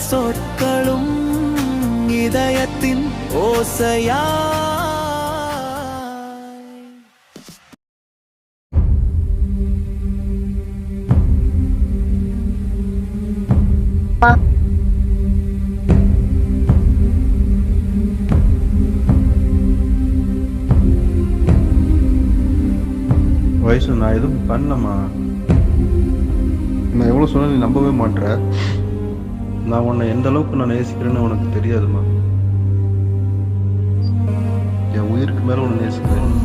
சொற்களும் இதயத்தின் ஓசையா. வயசு நான் எதுவும் பண்ணலம்மா. நான் எவ்வளோ சொன்ன நீ நம்பவே மாட்டேற. நான் உன்னை எந்த அளவுக்கு நான் நேசிக்கிறேன்னு உனக்கு தெரியாதுமா. என் உயிருக்கு மேலே உன்னை நேசிக்கிறேன்.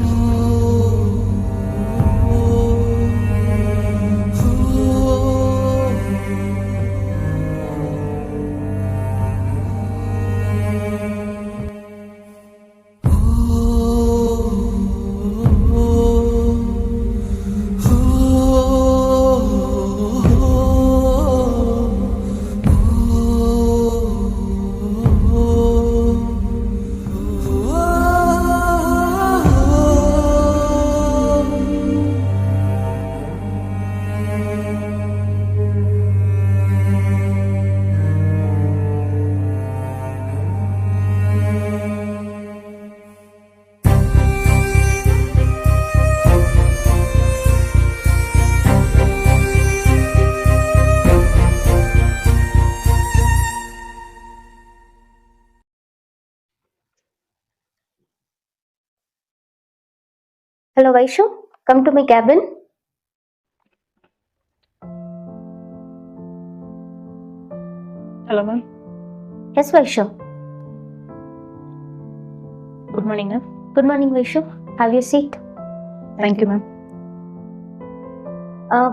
Hello Vaishu, come to my cabin. Hello ma'am. Yes Vaishu. Good morning ma'am. Good morning Vaishu. Have your seat. Thank you ma'am.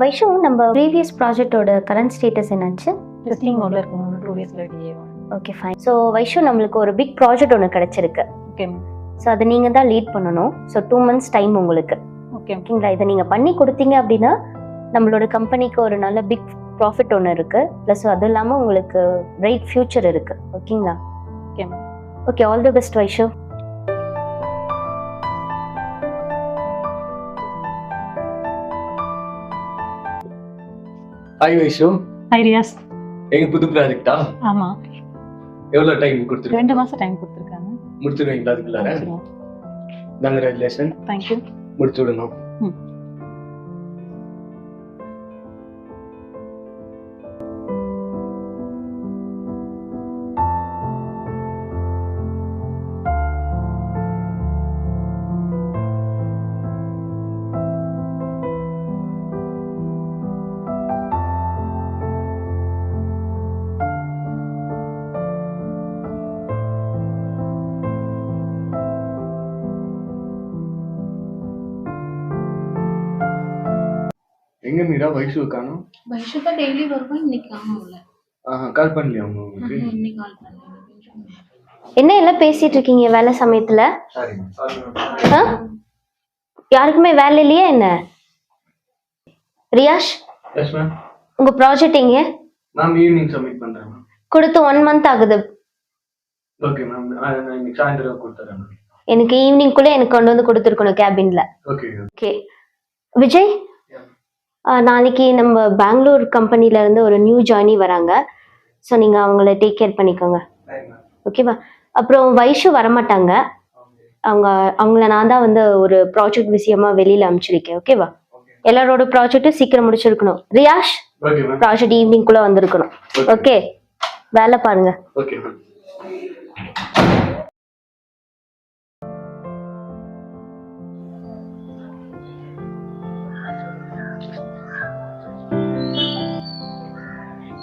Vaishu, நம்ம previous project ஓட current status என்னாச்சு? Testing mode ல இருக்கு ma'am. 2 days ல DA. Okay fine. So Vaishu, நம்மளுக்கு ஒரு big project ஒன்று கிடைச்சிருக்கு. Okay ma'am. ஸோ அதை நீங்கள் தான் லீட் பண்ணணும். ஸோ 2 months டைம் உங்களுக்கு. ஓகேங்களா? இதை நீங்கள் பண்ணி கொடுத்தீங்க அப்படின்னா நம்மளோட கம்பெனிக்கு ஒரு நல்ல பிக் ப்ராஃபிட் ஒன்று இருக்குது. ப்ளஸ் அது இல்லாமல் உங்களுக்கு பிரைட் ஃபியூச்சர் இருக்குது. ஓகேங்களா? Okay ma'am. Okay, all the best Vaishu. Hi Vaishu. Hi Riyaz. எங்க புது ப்ராஜெக்ட்டா? ஆமா. எவ்வளவு டைம் கொடுத்துருக்கீங்க? 2 மாசம் டைம் கொடுத்துருக்காங்க. முடிச்சிடுவீங்களா அதுக்குள்ளார? கங்க்ராச்சுலேஷன். Thank you. முடிச்சு விடுங்க. எங்க மீரா வைஷு காணோம்? வைஷு தான் டெய்லி வருவான், இன்னைக்கு காணோம்ல. கால் பண்ணலையா உங்களுக்கு? இன்னைக்கு கால் பண்ணல. என்ன எல்லாம் பேசிட்டு இருக்கீங்க வேலை சமயத்துல? சாரி. யாருக்குமே வேலை இல்லையா என்ன? Riyash, yes ma'am. உங்க ப்ராஜெக்ட் எங்க? மேம் ஈவினிங் சப்மிட் பண்றேன் மேம். கொடுத்து 1 month ஆகுது. Okay ma'am. நான் இன்னைக்கு சாயந்தரம் கொடுத்துறேன் மேம். எனக்கு ஈவினிங்குள்ள எனக்கு கொண்டு வந்து கொடுத்துருக்கணும் கேபின்ல. ஓகே. ஓகே விஜய், நாளைக்கு நம்ம பெங்களூர் கம்பெனில இருந்து ஒரு நியூ ஜாயினி வராங்க. ஸோ நீங்க அவங்கள டேக் கேர் பண்ணிக்கோங்க. ஓகேவா? அப்புறம் வைஷு வரமாட்டாங்க. அவங்கள நான் தான் வந்து ஒரு ப்ராஜெக்ட் விஷயமா வெளியில அனுப்பிச்சிருக்கேன். ஓகேவா? எல்லாரோட ப்ராஜெக்டும் சீக்கிரம் முடிச்சிருக்கணும். ரியாஷ், ப்ராஜெக்ட் ஈவினிங் குள்ள வந்திருக்கணும். ஓகே, வேலை பாருங்க. Okay ma'am.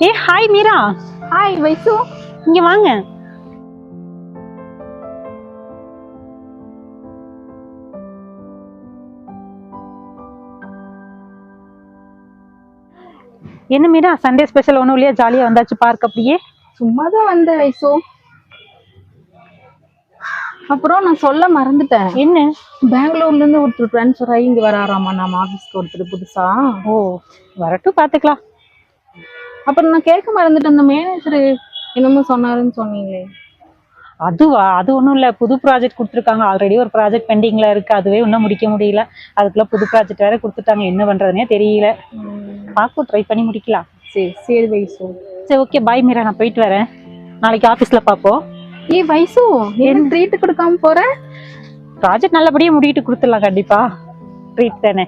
ஏ ஹாய் மீரா. ஹாய் வைஷு, இங்க வாங்க. என்ன மீரா, சண்டே ஸ்பெஷல் ஒன்றும் இல்லையா? ஜாலியா வந்தாச்சு பார்க் அப்படியே? சும்மா தான் வந்தேன் வைஷு. அப்புறம் நான் சொல்ல மறந்துட்டேன். என்ன? பெங்களூர்ல இருந்து ஒருத்தர் ட்ரான்ஸ்ஃபர் ஆகி இங்க வராராமா நம்ம ஆபீஸ்க்கு ஒருத்தர் புதுசா. ஓ, வரட்டும், பாத்துக்கலாம். அப்புறம் நான் கேட்க மறந்துட்டேன், அந்த மேனேஜர் என்னமோ சொன்னாருன்னு சொன்னீங்களே. அதுவா? அது ஒன்றும் இல்லை, புது ப்ராஜெக்ட் கொடுத்துருக்காங்க. ஆல்ரெடி ஒரு ப்ராஜெக்ட் பெண்டிங்ல இருக்கு, அதுவே இன்னும் முடிக்க முடியல. அதுக்குள்ள புது ப்ராஜெக்ட் வேற கொடுத்துட்டாங்க, என்ன பண்றதுனே தெரியல. பார்ப்போம், ட்ரை பண்ணி முடிக்கலாம். சரி சரி வைஷு. சரி ஓகே பாய் மீரா, நான் போயிட்டு வரேன். நாளைக்கு ஆபீஸ்ல பாப்போம். ஏய் வைசு, என்ன ட்ரீட் கொடுக்காம போற? ப்ராஜெக்ட் நல்லபடியா முடிக்கிட்டு கொடுத்துடலாம் கண்டிப்பா. ட்ரீட் தானே.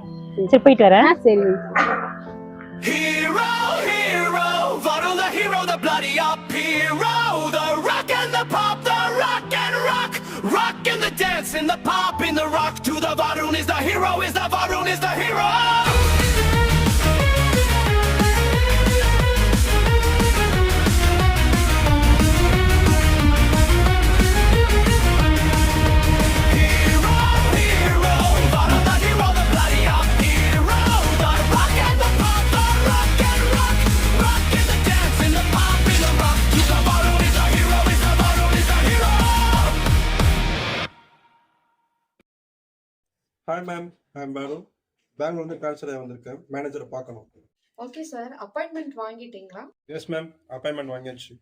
சரி போயிட்டு வரேன். சரி. Hero, hero, Vado the hero, the bloody up hero. The rock and the pop, the rock and rock. Rock and the dance and the pop in the rock. To the Varun is the hero, is the Varun is the hero. Hero, hero, Vado the hero, the bloody up hero. The rock and the pop, the rock and rock. Rock and the dance and the pop in the rock. To the Varun is the hero, is the Varun is the hero. Hi ma'am, I'm Varun. Bangalore வந்து transfer ஆகி வந்திருக்கேன். மேனேஜரை பார்க்கணும். Okay sir, appointment வாங்கிட்டீங்களா? Yes ma'am, appointment வாங்கியாச்சு.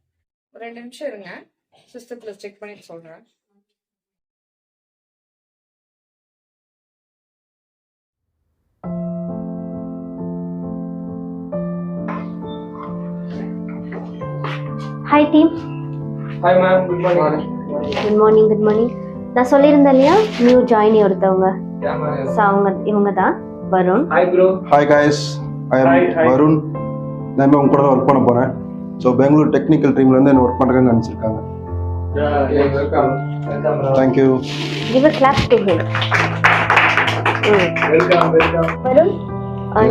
ஒரு 2 நிமிஷம் இருங்க, சிஸ்டத்துல செக் பண்ணிட்டு சொல்றேன். Hi team. Hi ma'am, good morning. Good morning. Good morning. நான் சொல்லியிருந்தேன் இல்லையா, நியூ ஜாயினி ஒருத்தவங்க. ஸோ இவங்க தான் Varun. Hi bro. Hi guys, I Hi, hi. Am Varun. நான் உங்க கூட தான் ஒர்க் பண்ண போகிறேன். ஸோ பெங்களூர் டெக்னிக்கல் டீம்லேருந்து என்ன ஒர்க் பண்ணுறேன்னு நினச்சிருக்காங்க. Welcome. Welcome bro. Thank you. Give a clap to him. Welcome, welcome. Varun,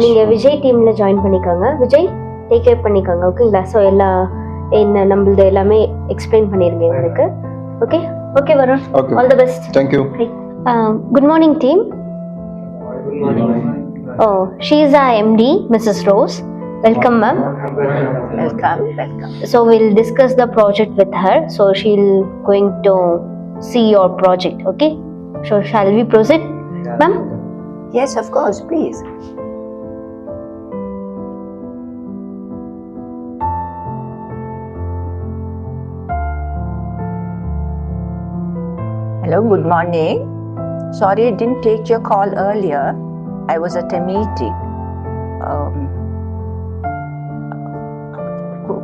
நீங்க விஜய் டீம்ல ஜாயின் பண்ணிக்கோங்க. விஜய் டேக் கேர் பண்ணிக்கோங்க, ஓகேங்களா? ஸோ எல்லா என்ன நம்மளது எல்லாமே எக்ஸ்பிளைன் பண்ணிருங்க எங்களுக்கு. Okay okay Varun, Okay. All the best. Thank you. Good morning team. Good morning. Oh, she is our MD, Mrs. Rose. Welcome, ma'am. Welcome. So we'll discuss the project with her. So she'll going to see your project. Okay. So shall we proceed, ma'am? Yes, of course, please. Hello, good morning. Sorry I didn't take your call earlier. I was at a meeting.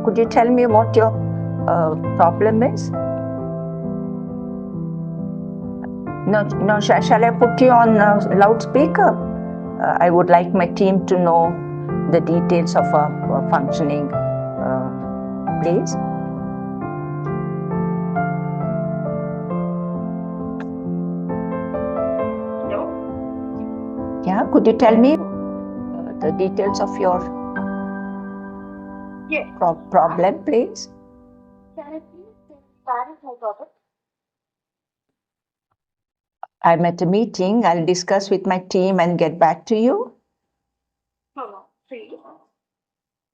Could you tell me what your problem is? No. Shall I put you on loudspeaker? I would like my team to know the details of our functioning, please. Yeah, could you tell me the details of your problem, please? I'm at a meeting. I'll discuss with my team and get back to you. No, see,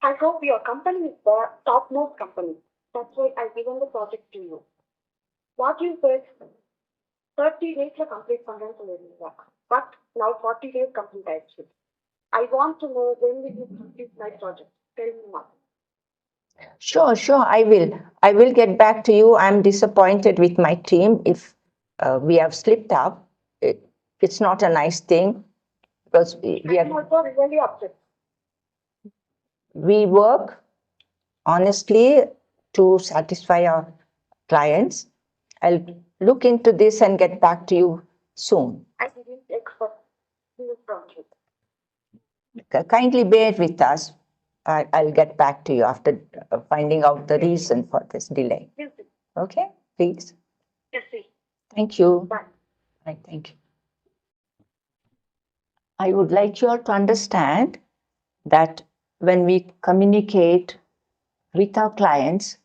I hope your company is the topmost company. That's why I've given the project to you. What you said, 30 days to complete content work, but now 40 days complete action. I want to know when will you complete my project. Tell me now. Sure, I will. I will get back to you. I'm disappointed with my team if we have slipped up. It's not a nice thing because I'm also really upset. we work honestly to satisfy our clients. I'll look into this and get back to you soon. I didn't expect this project. Kindly bear with us. I'll get back to you after finding out the reason for this delay. Yes, Okay, please. yes, see. Thank you. Bye. Right, thank you. I would like you all to understand that when we communicate with our clients,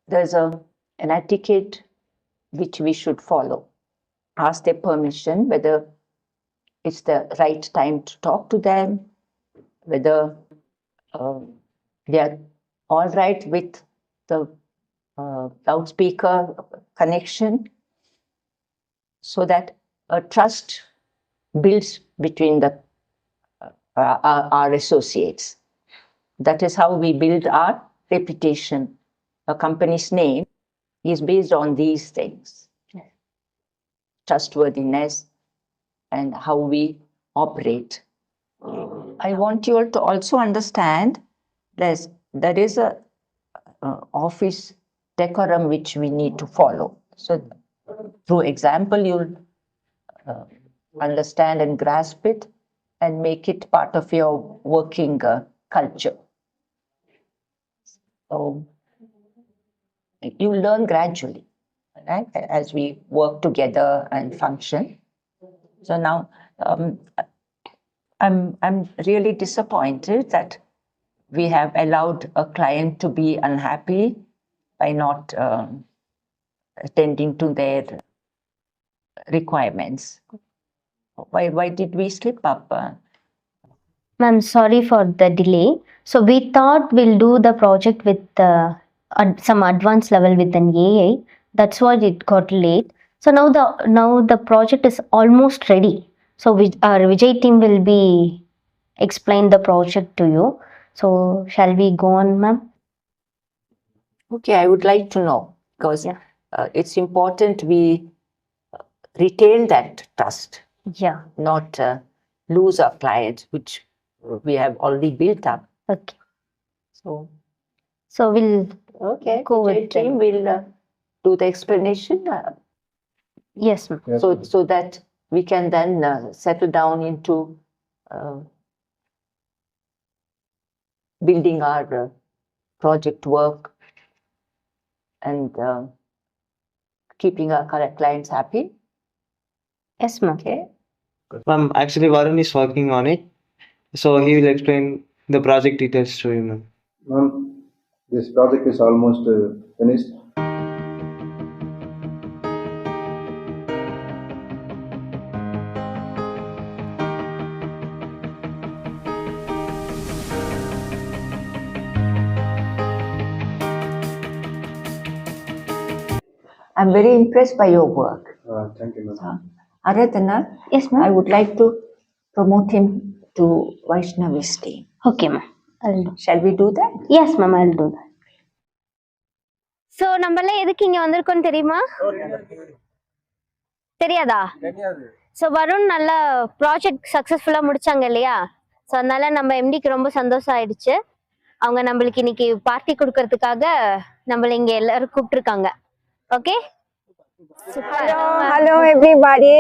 there's an etiquette which we should follow. Ask their permission whether it's the right time to talk to them, whether they are all right with the loudspeaker connection, so that a trust builds between our associates. That is how we build our reputation. A company's name is based on these things: trustworthiness and how we operate. I want you all to also understand there's there is a office decorum which we need to follow. So through example, you'll understand and grasp it and make it part of your working culture. So you learn gradually, right, as we work together and function. So now I'm really disappointed that we have allowed a client to be unhappy by not attending to their requirements. Why did we slip up? Ma'am, sorry for the delay. So we thought we'll do the project with some advanced level with an AI. That's why it got late. So now the project is almost ready. So our Vijay team will be explain the project to you. So shall we go on, ma'am? Okay, I would like to know, because it's important we retain that trust, Yeah. not lose our clients, which we have already built up. Okay. So we'll okay, go with team will do the explanation. Yes, ma'am. So that we can then settle down into building our project work and keeping our clients happy. Yes, ma'am. Okay. Ma'am, actually Varun is working on it, so he will explain the project details to you, ma'am. Ma'am, this project is almost finished. I'm very impressed by your work. Thank you, ma'am. Aradhana, Yes, I ma'am. would like to promote him to Vaishnavi's team. Okay, ma'am. I'll do. Shall we do that? Yes, ma'am. I'll do that. So நம்மளே எதுக்கு இங்க வந்திருக்கோம் தெரியுமா? தெரியாதா? So Varun நல்ல project சக்ஸஸ்ஃபுல்லாக முடிச்சாங்க இல்லையா? ஸோ அதனால நம்ம எம்டிக்கு ரொம்ப சந்தோஷம் ஆயிடுச்சு. அவங்க நம்மளுக்கு இன்னைக்கு பார்ட்டி கொடுக்கறதுக்காக நம்மள இங்க எல்லாரும் கூப்பிட்டுருக்காங்க. Okay? Hello everybody.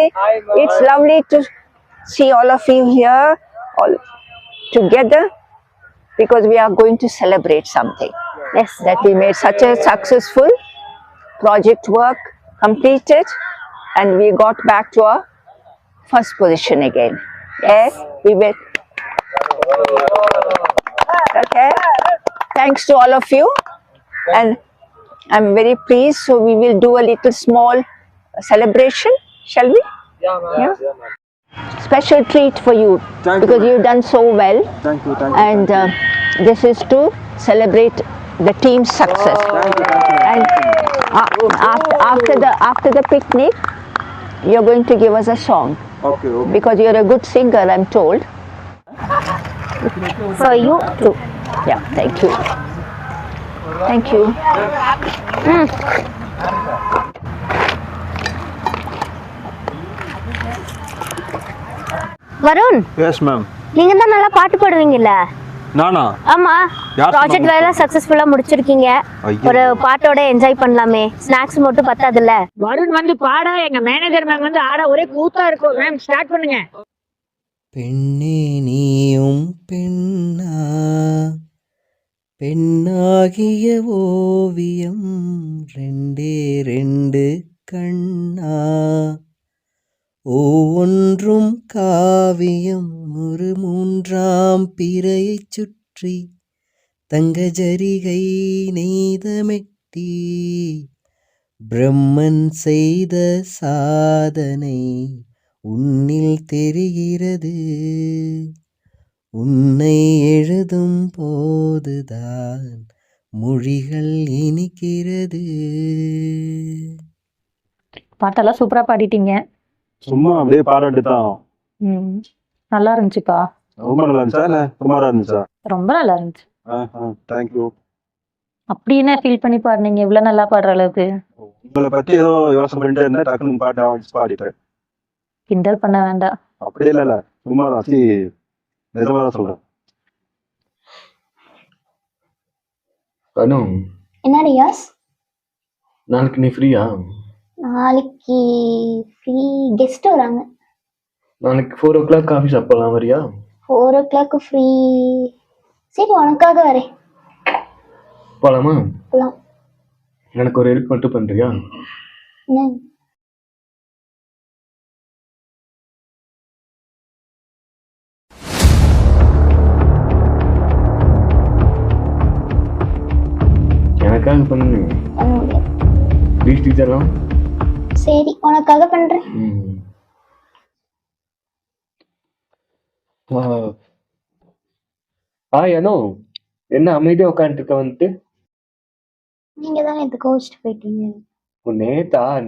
It's lovely to see all of you here all together because we are going to celebrate something. Yes. That we made such a successful project work completed and we got back to our first position again. Yes, we will. Okay. Thanks to all of you and I'm very pleased, so we will do a little small celebration, shall we? Yeah. Special treat for you because you've done so well. Thank you. And this is to celebrate the team's success. And after the picnic, you're going to give us a song Okay. because you're a good singer, I'm told. For you too. Yeah, thank you. Thank you. Varun, Yes, ma'am. நீங்க தான் நல்லா பாட்டு பாடுவீங்கல்ல? நானா? ஆமா. யார் project வேலை சக்சஸ்ஃபுல்லா முடிச்சிருக்கீங்க. ஐயோ. ஒரு பாட்டோட என்ஜாய் பண்ணலாமே. ஸ்நாக்ஸ் மட்டும் பத்தாதுல்ல? வருண் வந்து பாட, எங்க மேனேஜர் மேம் வந்து ஆட, ஒரே கூத்தா இருக்கும். மேம் ஸ்டார்ட் பண்ணுங்க. பெண்ணே நீயும் பெண்ணா, பெண்ணாகிய ஓவியம் ரெண்டே ரெண்டு கண்ணா, ஒவ்வொன்றும் காவியம் ஒரு மூன்றாம் பிறையைச் சுற்றி தங்க ஜரிகை நெய்தமெட்டி பிரம்மன் செய்த சாதனை உன்னில் தெரிகிறது, உன்னை எழுதும் போதுதான் மொழிகள் இனிக்கிறது. பாட்டெல்லாம் சூப்பரா பாடிட்டீங்க. சும்மா அப்படியே பாராட்டு தான். நல்லா இருந்துச்சுப்பா. ரொம்ப நல்லா இருந்துச்சா இல்ல சுமாரா இருந்துச்சா? ரொம்ப நல்லா இருந்துச்சு. தேங்க்யூ. அப்படி என்ன ஃபீல் பண்ணி பாடுனீங்க இவ்வளவு நல்லா பாடுற அளவுக்கு? உங்களை பத்தி ஏதோ யோசனை பண்ணிட்டு இருந்தேன், டக்குன்னு பாட்டு பாடிட்டேன். கிண்டல் பண்ண வேண்டாம். அப்படியே இல்ல சும்மா நிஜமா தான் சொல்றேன். அனு, என்ன ரியாஸ்? நாளைக்கு நீ ஃப்ரீயா? நாளைக்கு ஃப்ரீ, கெஸ்ட் வராங்க. நாளைக்கு 4 o'clock காஃபி சாப்பிடலாம், வரியா? 4 o'clock ஃப்ரீ. சரி, உனக்காக வரேன். போலாமா? போலாம். எனக்கு ஒரு ஹெல்ப் மட்டும் பண்றியா? என்ன? எனக்காக பண்ணு. பண்ண முடியாது. ப்ளீஸ் டீச்சர்லாம். சரி, உனக்காக பண்றேன். ஹாய் அனு, என்ன அமைதியா உட்காந்துருக்க வந்துட்டு? நீங்க தான் நேத்து கோச்சிட்டு போயிட்டீங்க.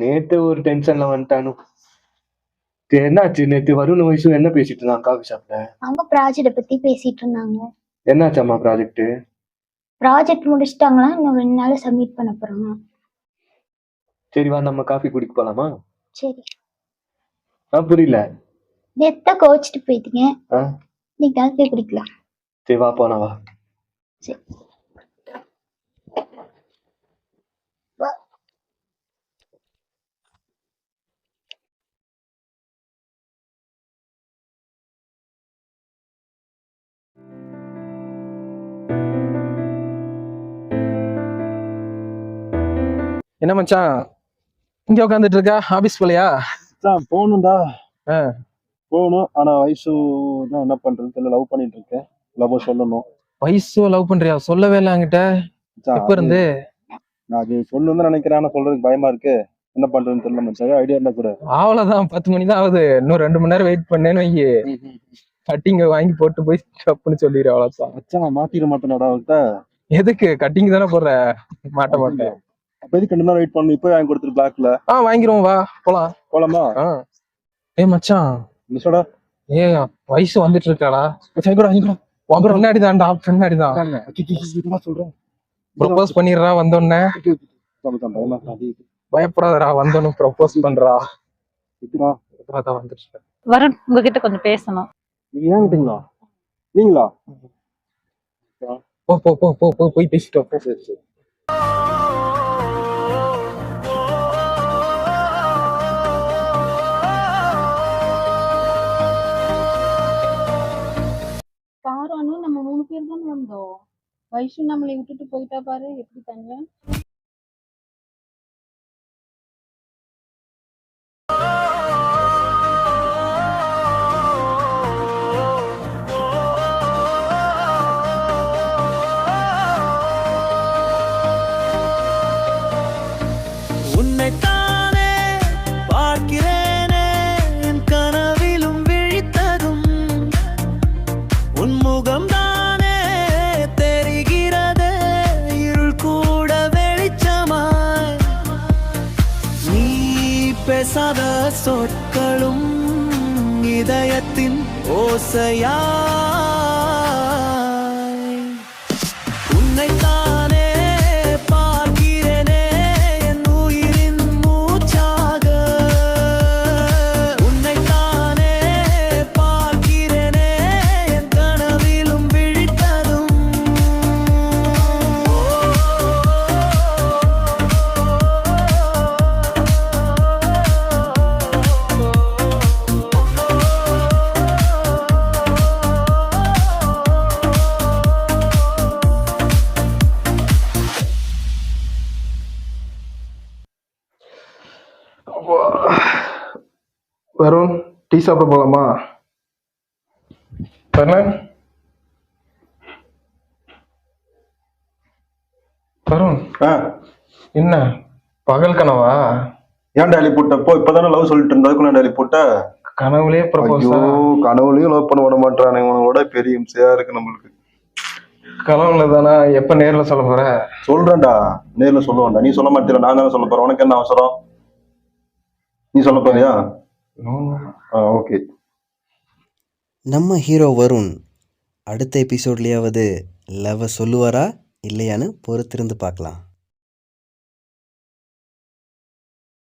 நேத்து ஒரு டென்ஷன்ல வந்துட்டானு. என்னாச்சு? நேத்து வருண் வயசு என்ன பேசிட்டு இருந்தான் காஃபி ஷாப்ல? அவங்க ப்ராஜெக்ட பத்தி பேசிட்டு இருந்தாங்க. என்னாச்சாமா ப்ராஜெக்ட்? ப்ராஜெக்ட் முடிச்சிட்டாங்களா? இன்னும் 2 நாள்ல சப்மிட் பண்ண போறாங்க. சரி வா, நம்ம காஃபி குடிக்க போலாமா? சரி. புரியல. நேத்து கோச்சிட்டு போயிட்டீங்க, ஆ, நீ காஃபி குடிக்கலாம். சரி வா போனா வா. சரி. என்ன மச்சான் இங்க உட்காந்துட்டு இருக்க? ஆபீஸ் போலையா? போகணும்டா. ஆ. போகணும். ஆனா வயசு தான் என்ன பண்றது தெரியல. லவ் பண்ணிட்டு இருக்கேன். லவ் சொல்லணும். வயசு லவ் பண்றியா? சொல்லவே இல்லை என்கிட்ட. எப்ப இருந்து? நான் அது சொல்லணும்னு நினைக்கிறேன். ஆனா சொல்றதுக்கு பயமா இருக்கு. என்ன பண்றதுன்னு தெரியல மச்சான். ஐடியா இருந்தா கூட. அவ்வளவுதான், 10 மணி தான் ஆகுது. இன்னும் 2 மணி நேரம் வெயிட் பண்ணேன்னு வையி, கட்டிங்க வாங்கி போட்டு போய் தப்புன்னு சொல்லிடு. அவ்வளவுதான் மச்சான். மாத்திர மாட்டேனடா அவர்கிட்ட. எதுக்கு? கட்டிங் தானே போடுற, மாட்ட மாட்டேன். அப்ப எதுக்கு 2 நாள் வெயிட் பண்ணு? இப்போ வாங்கி கொடுத்துரு பிளாக்ல. வாங்கிருவோம், வா போலாம். போலாமா? மச்சான் மிஸ்டா, வயசு வந்துட்டு இருக்காடா. பின்னாடி தான்டா, பின்னாடி தான். சொல்றேன். ப்ரொபோஸ் பண்ணிடுறா வந்தோடனே. பயப்படாதடா, வந்தோன்னு ப்ரொபோஸ் பண்றா. வந்துட்டு வருண், உங்ககிட்ட கொஞ்சம் பேசணும். நீங்க ஏங்கிட்டீங்களா? நீங்களா? போ போ போ போ போ போய் பேசிட்டு வா. சரி சரி. பாரு அனு, நம்ம 3 பேர் தான் வந்தோம். வைஷு நம்மளை விட்டுட்டு போயிட்டா பாரு, எப்படி தனியா. உன்னைத்தானே பார்க்கிறேனே என் கனவிலும் விழித்ததும் உன் முகம்தானே தெரிகிறது இருள் கூட வெளிச்சமாய் நீ பேசாத சொற்களும் இதயத்தின் ஓசையாய் உன்னைத்தானே வருண், டீ சாப்பிட போலாமா? வருண், என்ன பகல் கனவா? ஏன் டேலி போட்ட? போ, இப்பதானே லவ் சொல்லிட்டு இருந்ததுக்குள்ள டேலி போட்ட. கனவுலயே ப்ரப்போஸ்? கனவுலயும் லவ் பண்ண விட மாட்டானே. இவனோட பெரிய இம்சையா இருக்கு நம்மளுக்கு. கனவுல தானே? எப்ப நேர்ல சொல்ல போற? சொல்றேன்டா, நேர்ல சொல்லுவேன்டா. நீ சொல்ல மாட்டேற, நான் தானே சொல்ல போறேன். உனக்கு என்ன அவசரம்? நீ சொல்ல போறியா? ஓகே. நம்ம ஹீரோ வருண் அடுத்த எபிசோட்லேயாவது லவ்வை சொல்லுவாரா இல்லையான்னு பொறுத்திருந்து பார்க்கலாம்.